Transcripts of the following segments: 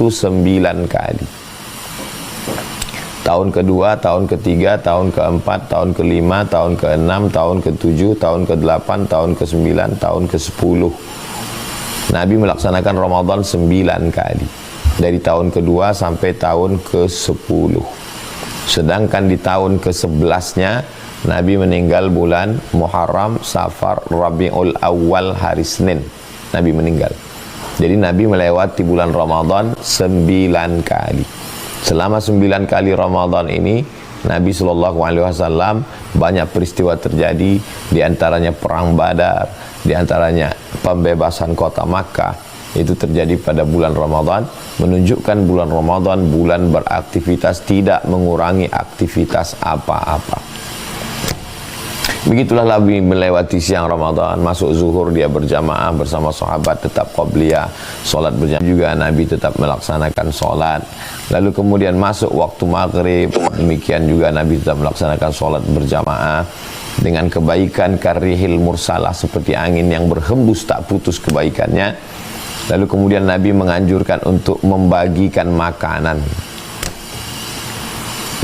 itu 9 kali. Tahun kedua, tahun ketiga, tahun keempat, tahun kelima, tahun keenam, tahun ketujuh, tahun ke-8, tahun ke-9, tahun ke-10. Nabi melaksanakan Ramadan 9 kali. Dari tahun kedua sampai tahun ke-10. Sedangkan di tahun ke-11-nya Nabi meninggal bulan Muharram, Safar, Rabiul Awal, hari Senin. Nabi meninggal. Jadi Nabi melewati bulan Ramadan 9 kali. Selama 9 kali Ramadan ini Nabi SAW banyak peristiwa terjadi, di antaranya perang Badar, di antaranya pembebasan kota Makkah. Itu terjadi pada bulan Ramadan, menunjukkan bulan Ramadan bulan beraktivitas, tidak mengurangi aktivitas apa-apa. Begitulah Nabi melewati siang Ramadan, masuk zuhur dia berjamaah bersama sahabat, tetap qabliyah, solat berjamaah juga Nabi tetap melaksanakan solat. Lalu kemudian masuk waktu maghrib, demikian juga Nabi tetap melaksanakan solat berjamaah dengan kebaikan karihil mursalah, seperti angin yang berhembus tak putus kebaikannya. Lalu kemudian Nabi menganjurkan untuk membagikan makanan.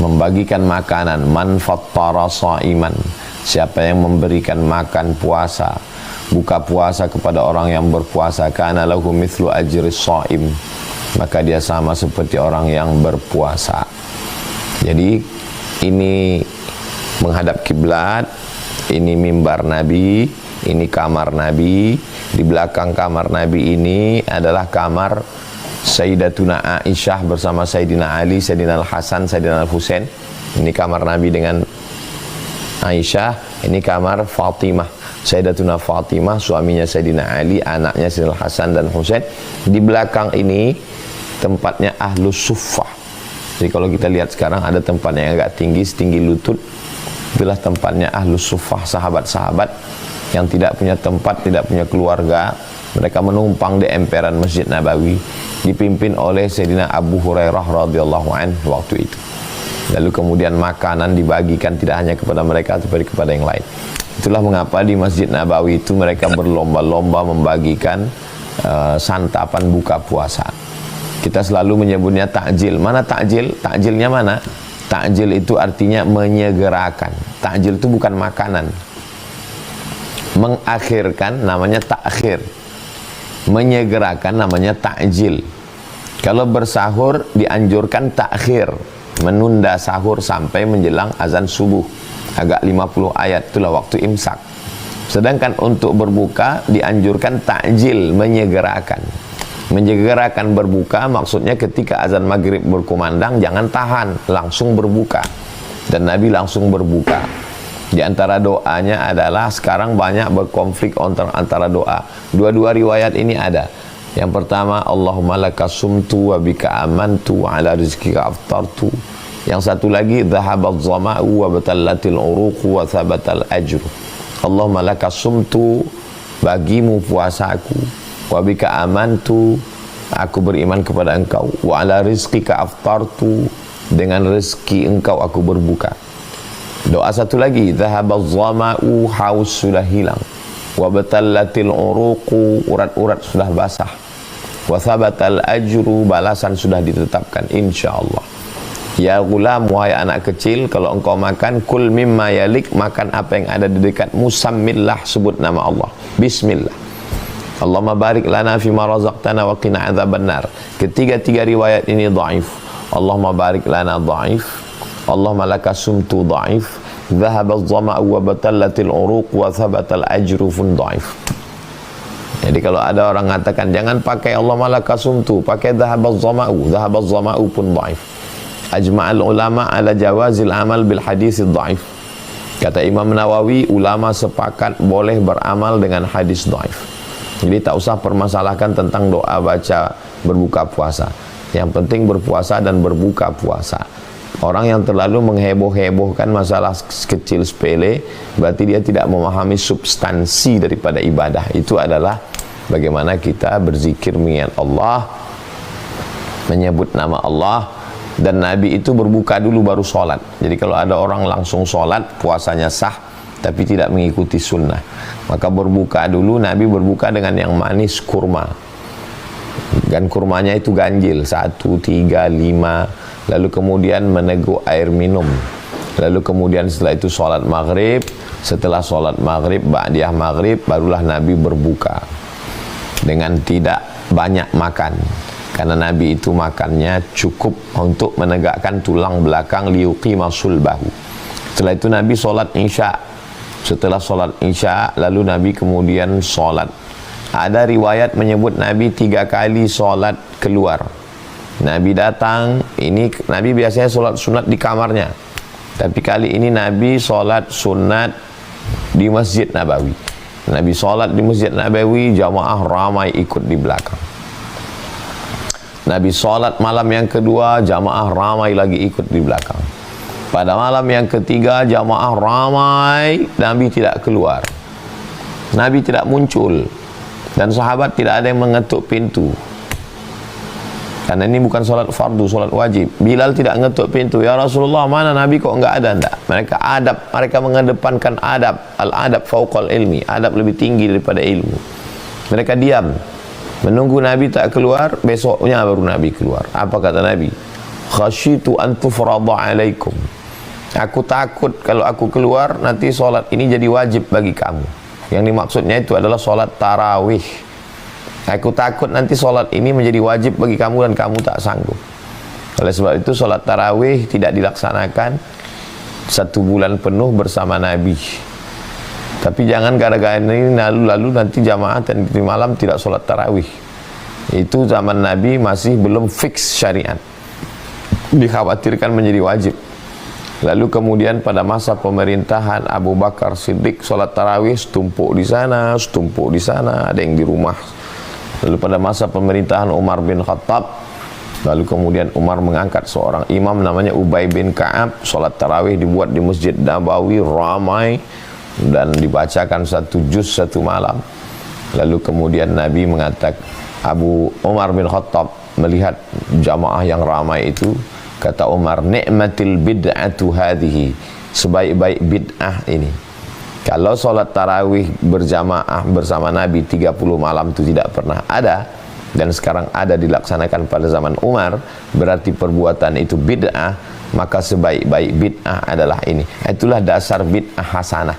Membagikan makanan, man fattara shaiman, siapa yang memberikan makan puasa, buka puasa kepada orang yang berpuasa, kana lahu mithlu ajri shaim, maka dia sama seperti orang yang berpuasa. Jadi ini menghadap kiblat, ini mimbar Nabi, ini kamar Nabi. Di belakang kamar Nabi ini adalah kamar Sayyidatuna Aisyah bersama Sayyidina Ali, Sayyidina Al-Hasan, Sayyidina Al-Husain. Ini kamar Nabi dengan Aisyah. Ini kamar Fatimah, Sayyidatuna Fatimah, suaminya Sayyidina Ali, anaknya Sayyidina Al-Hasan dan Husain. Di belakang ini tempatnya Ahlus Suffah. Jadi kalau kita lihat sekarang ada tempatnya yang agak tinggi, setinggi lutut. Itulah tempatnya Ahlus Suffah, sahabat-sahabat yang tidak punya tempat, tidak punya keluarga. Mereka menumpang di emperan Masjid Nabawi, dipimpin oleh Sayyidina Abu Hurairah radhiyallahu anhu waktu itu. Lalu kemudian makanan dibagikan tidak hanya kepada mereka, tetapi kepada yang lain. Itulah mengapa di Masjid Nabawi itu mereka berlomba-lomba membagikan santapan buka puasa. Kita selalu menyebutnya takjil. Mana takjil? Takjilnya mana? Takjil itu artinya menyegerakan. Takjil itu bukan makanan. Mengakhirkan namanya takhir. Menyegerakan namanya takjil. Kalau bersahur dianjurkan takhir, menunda sahur sampai menjelang azan subuh, agak 50 ayat, itulah waktu imsak. Sedangkan untuk berbuka dianjurkan takjil, menyegerakan. Menyegerakan berbuka maksudnya ketika azan maghrib berkumandang jangan tahan, langsung berbuka. Dan Nabi langsung berbuka. Di antara doanya adalah sekarang banyak berkonflik antara doa. Dua-dua riwayat ini ada. Yang pertama, Allahumma laka sumtu wa bika amantu wa ala rizkika aftartu. Yang satu lagi, dhahabat zama'u wa batallatil uruqu wa thabatal ajru. Allahumma laka sumtu, bagimu puasaku, wa bika amantu, aku beriman kepada engkau, wa ala rizkika aftartu, dengan rezeki engkau aku berbuka. Doa satu lagi, dhahabaz zama'u, haus sudah hilang, wa batallatil uruqu, urat-urat sudah basah, wa thabatal ajru, balasan sudah ditetapkan insyaallah. Ya gulam, wahai anak kecil, kalau engkau makan, kul mimma yalik, makan apa yang ada di dekatmu, sammillah, sebut nama Allah, bismillah. Allahumma barik lana fima razaqtana wa qina adzabannar. Ketiga-tiga riwayat ini dhaif. Allahumma barik lana dhaif, Allahumma laka sumtu dhaif, dhahabaz zama'u wa batallatil uruq wa thabatal ajru fun dhaif. Jadi kalau ada orang mengatakan jangan pakai Allahumma laka sumtu, pakai dhahabaz zama'u pun dhaif. Ajma'al ulama ala jawazil amal bil hadis dhaif. Kata Imam Nawawi, ulama sepakat boleh beramal dengan hadis dhaif. Jadi tak usah permasalahkan tentang doa baca berbuka puasa. Yang penting berpuasa dan berbuka puasa. Orang yang terlalu mengheboh-hebohkan masalah kecil sepele, berarti dia tidak memahami substansi daripada ibadah. Itu adalah bagaimana kita berzikir mengingat Allah, menyebut nama Allah. Dan Nabi itu berbuka dulu baru sholat. Jadi kalau ada orang langsung sholat, puasanya sah, tapi tidak mengikuti sunnah. Maka berbuka dulu, Nabi berbuka dengan yang manis, kurma. Dan kurmanya itu ganjil, 1, 3, 5. Lalu kemudian meneguk air minum. Lalu kemudian setelah itu sholat maghrib. Setelah sholat maghrib, ba'diyah maghrib, barulah Nabi berbuka dengan tidak banyak makan, karena Nabi itu makannya cukup untuk menegakkan tulang belakang, liyuqima sulbahu. Setelah itu Nabi sholat isya. Setelah sholat isya, lalu Nabi kemudian sholat. Ada riwayat menyebut Nabi 3 kali sholat keluar. Nabi datang, ini Nabi biasanya sholat sunat di kamarnya, tapi kali ini Nabi sholat sunat di Masjid Nabawi. Nabi sholat di Masjid Nabawi, jamaah ramai ikut di belakang. Nabi sholat malam yang kedua, jamaah ramai lagi ikut di belakang. Pada malam yang ketiga, jamaah ramai, Nabi tidak keluar, Nabi tidak muncul, dan sahabat tidak ada yang mengetuk pintu. Karena ini bukan sholat fardu, sholat wajib. Bilal tidak ngetuk pintu, ya Rasulullah, mana Nabi kok enggak ada? Enggak. Mereka adab, mereka mengedepankan adab. Al-adab fauqal ilmi, adab lebih tinggi daripada ilmu. Mereka diam, menunggu Nabi tak keluar. Besoknya baru Nabi keluar. Apa kata Nabi? Khasyitu an tufrada alaikum. Aku takut kalau aku keluar, nanti sholat ini jadi wajib bagi kamu. Yang dimaksudnya itu adalah sholat tarawih. Aku takut nanti sholat ini menjadi wajib bagi kamu dan kamu tak sanggup. Oleh sebab itu sholat tarawih tidak dilaksanakan 1 bulan penuh bersama Nabi. Tapi jangan gara-gara ini lalu nanti jamaah dan di malam tidak sholat tarawih. Itu zaman Nabi masih belum fix syariat, dikhawatirkan menjadi wajib. Lalu kemudian pada masa pemerintahan Abu Bakar Siddiq, sholat tarawih setumpuk di sana, setumpuk di sana, ada yang di rumah. Lalu pada masa pemerintahan Umar bin Khattab, lalu kemudian Umar mengangkat seorang imam namanya Ubay bin Ka'ab. Sholat tarawih dibuat di Masjid Nabawi, ramai, dan dibacakan 1 juz 1 malam. Lalu kemudian Nabi mengatakan, Abu Umar bin Khattab melihat jamaah yang ramai itu, kata Umar, ni'matil bid'atu hadhihi, sebaik-baik bid'ah ini. Kalau sholat tarawih berjamaah bersama Nabi 30 malam itu tidak pernah ada, dan sekarang ada dilaksanakan pada zaman Umar, berarti perbuatan itu bid'ah, maka sebaik-baik bid'ah adalah ini. Itulah dasar bid'ah hasanah.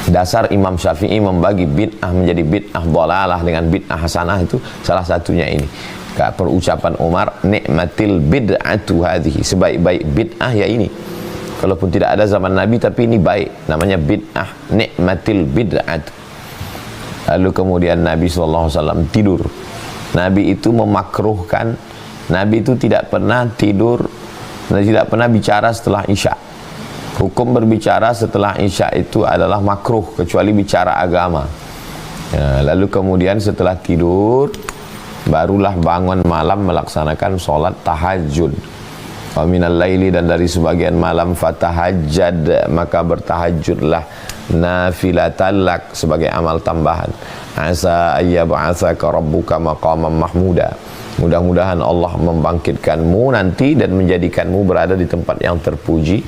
Dasar Imam Syafi'i membagi bid'ah menjadi bid'ah dhalalah dengan bid'ah hasanah, itu salah satunya ini. Perucapan Umar, ni'matil bid'atu hadhihi, sebaik-baik bid'ah ya ini. Kalaupun tidak ada zaman Nabi, tapi ini baik, namanya bid'ah, ni'matil bid'at. Lalu kemudian Nabi SAW tidur. Nabi itu memakruhkan, Nabi itu tidak pernah tidur, tidak pernah bicara setelah isya. Hukum berbicara setelah isya itu adalah makruh, kecuali bicara agama. Ya, lalu kemudian setelah tidur, barulah bangun malam melaksanakan sholat tahajud. Wa minal laili, dan dari sebagian malam, fatahajjad, maka bertahajudlah, nafilatan lak, sebagai amal tambahan. Asa ayyab'atsaka rabbuka maqaman mahmuda. Mudah-mudahan Allah membangkitkanmu nanti dan menjadikanmu berada di tempat yang terpuji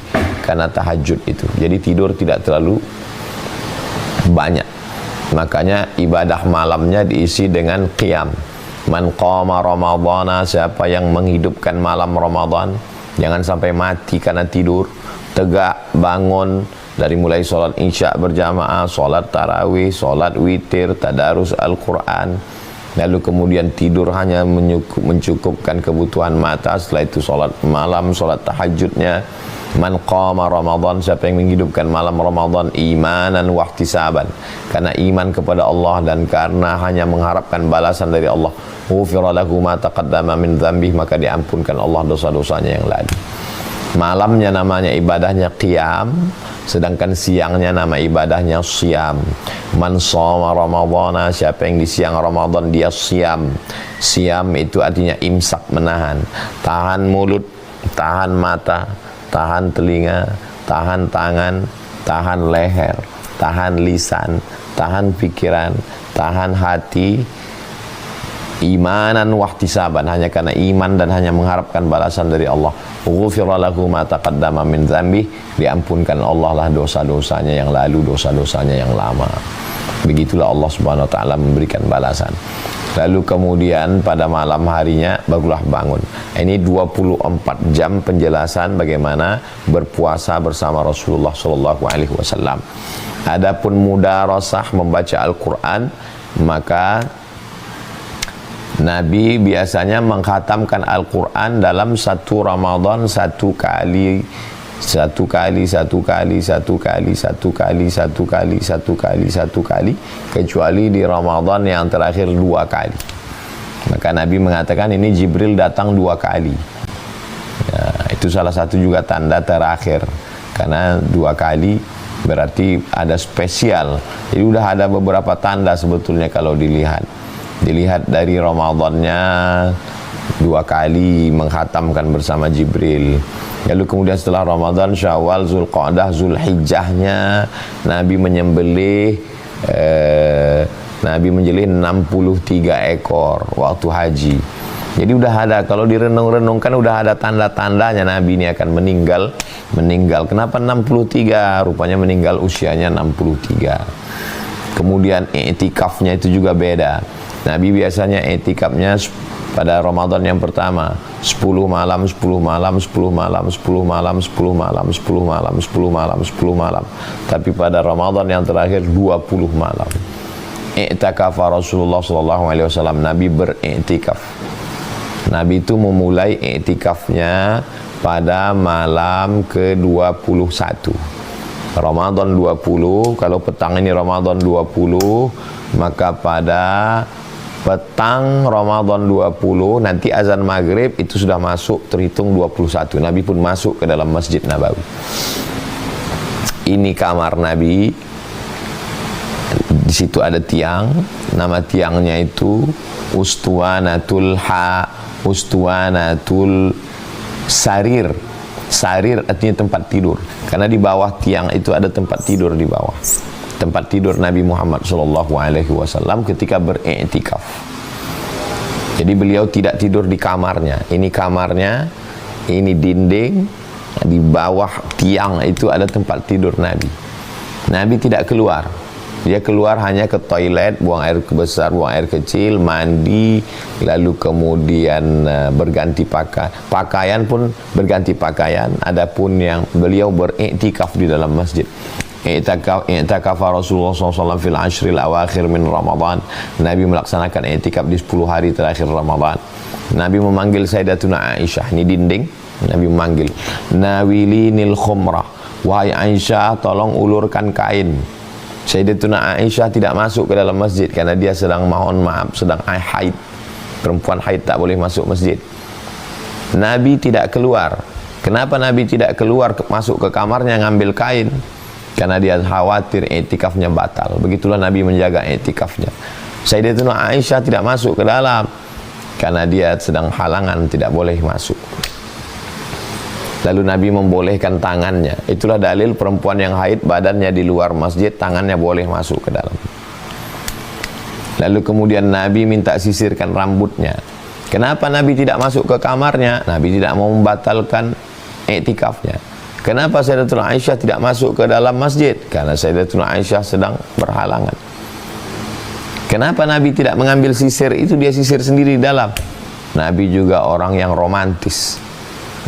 karena tahajud itu. Jadi tidur tidak terlalu banyak. Makanya ibadah malamnya diisi dengan qiyam. Man qama ramadhana, siapa yang menghidupkan malam Ramadan, jangan sampai mati karena tidur. Tegak, bangun, dari mulai sholat isya berjamaah, sholat tarawih, sholat witir, tadarus Al-Quran. Lalu kemudian tidur hanya mencukupkan kebutuhan mata. Setelah itu sholat malam, sholat tahajudnya. Man qama Ramadan, siapa yang menghidupkan malam Ramadan imanan wa ihtisaban, karena iman kepada Allah dan karena hanya mengharapkan balasan dari Allah, ghufira lahu ma taqaddama min dzambih, maka diampunkan Allah dosa-dosanya yang lalu. Malamnya namanya ibadahnya qiyam, sedangkan siangnya nama ibadahnya siyam. Man shoma Ramadhana, siapa yang di siang Ramadan dia siyam. Siyam itu artinya imsak, menahan, tahan mulut, tahan mata, tahan telinga, tahan tangan, tahan leher, tahan lisan, tahan pikiran, tahan hati, imanan wahtisaban, hanya karena iman dan hanya mengharapkan balasan dari Allah. Ghufira lahu ma taqaddama min dzambi, diampunkan Allah lah dosa-dosanya yang lalu, dosa-dosanya yang lama. Begitulah Allah Subhanahu wa taala memberikan balasan. Lalu kemudian pada malam harinya barulah bangun. Ini 24 jam penjelasan bagaimana berpuasa bersama Rasulullah sallallahu alaihi wasallam. Adapun mudarasah membaca Al-Qur'an, maka Nabi biasanya mengkhatamkan Al-Quran dalam satu Ramadan satu kali, kecuali di Ramadan yang terakhir 2 kali. Maka Nabi mengatakan ini Jibril datang 2 kali. Ya, itu salah satu juga tanda terakhir, karena 2 kali berarti ada spesial. Jadi udah ada beberapa tanda sebetulnya kalau dilihat dari Ramadannya 2 kali menghatamkan bersama Jibril. Lalu kemudian setelah Ramadan, Syawal, Zulqa'dah, Zulhijjahnya Nabi menyembelih 63 ekor waktu haji. Jadi udah ada, kalau direnung-renungkan udah ada tanda-tandanya Nabi ini akan meninggal. Kenapa 63? Rupanya meninggal usianya 63. Kemudian i'tikafnya itu juga beda. Nabi biasanya i'tikafnya pada Ramadan yang pertama 10 malam, 10 malam, 10 malam, 10 malam, 10 malam, 10 malam, 10 malam, 10 malam. Tapi pada Ramadan yang terakhir 20 malam. I'takafa Rasulullah sallallahu alaihi wasallam, Nabi beriktikaf. Nabi itu memulai i'tikafnya pada malam ke-21. Ramadan 20, kalau petang ini Ramadan 20, maka pada petang Ramadan 20 nanti azan maghrib itu sudah masuk, terhitung 21. Nabi pun masuk ke dalam Masjid Nabawi. Ini kamar Nabi. Di situ ada tiang. Nama tiangnya itu Ustuwanatul Sarir. Sarir artinya tempat tidur. Karena di bawah tiang itu ada tempat tidur di bawah. Tempat tidur Nabi Muhammad SAW ketika beriktikaf. Jadi beliau tidak tidur di kamarnya. Ini kamarnya, ini dinding, di bawah tiang itu ada tempat tidur Nabi. Nabi tidak keluar. Dia keluar hanya ke toilet, buang air besar, buang air kecil, mandi, lalu kemudian berganti pakaian. Pakaian pun berganti pakaian. Adapun yang beliau beriktikaf di dalam masjid. I'takafa Rasulullah SAW fil ashril awakhir min Ramadan. Nabi melaksanakan i'tikaf di 10 hari terakhir Ramadan. Nabi memanggil Sayyidatuna Aisyah, ini dinding. Nabi memanggil, nawilinil khumrah, wahai Aisyah, tolong ulurkan kain. Sayyidatuna Aisyah tidak masuk ke dalam masjid karena dia sedang sedang haid. Perempuan haid tak boleh masuk masjid. Nabi tidak keluar. Kenapa Nabi tidak keluar masuk ke kamarnya ngambil kain? Karena dia khawatir i'tikafnya batal. Begitulah Nabi menjaga i'tikafnya. Sayyidatuna Aisyah tidak masuk ke dalam karena dia sedang halangan, tidak boleh masuk. Lalu Nabi membolehkan tangannya. Itulah dalil perempuan yang haid badannya di luar masjid, tangannya boleh masuk ke dalam. Lalu kemudian Nabi minta sisirkan rambutnya. Kenapa Nabi tidak masuk ke kamarnya? Nabi tidak mau membatalkan i'tikafnya. Kenapa Sayyidatuna Aisyah tidak masuk ke dalam masjid? Karena Sayyidatuna Aisyah sedang berhalangan. Kenapa Nabi tidak mengambil sisir? Itu dia sisir sendiri di dalam. Nabi juga orang yang romantis.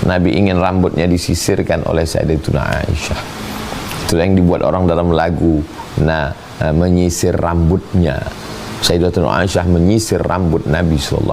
Nabi ingin rambutnya disisirkan oleh Sayyidatuna Aisyah. Itulah yang dibuat orang dalam lagu. Nah, menyisir rambutnya. Sayyidatuna Aisyah menyisir rambut Nabi SAW.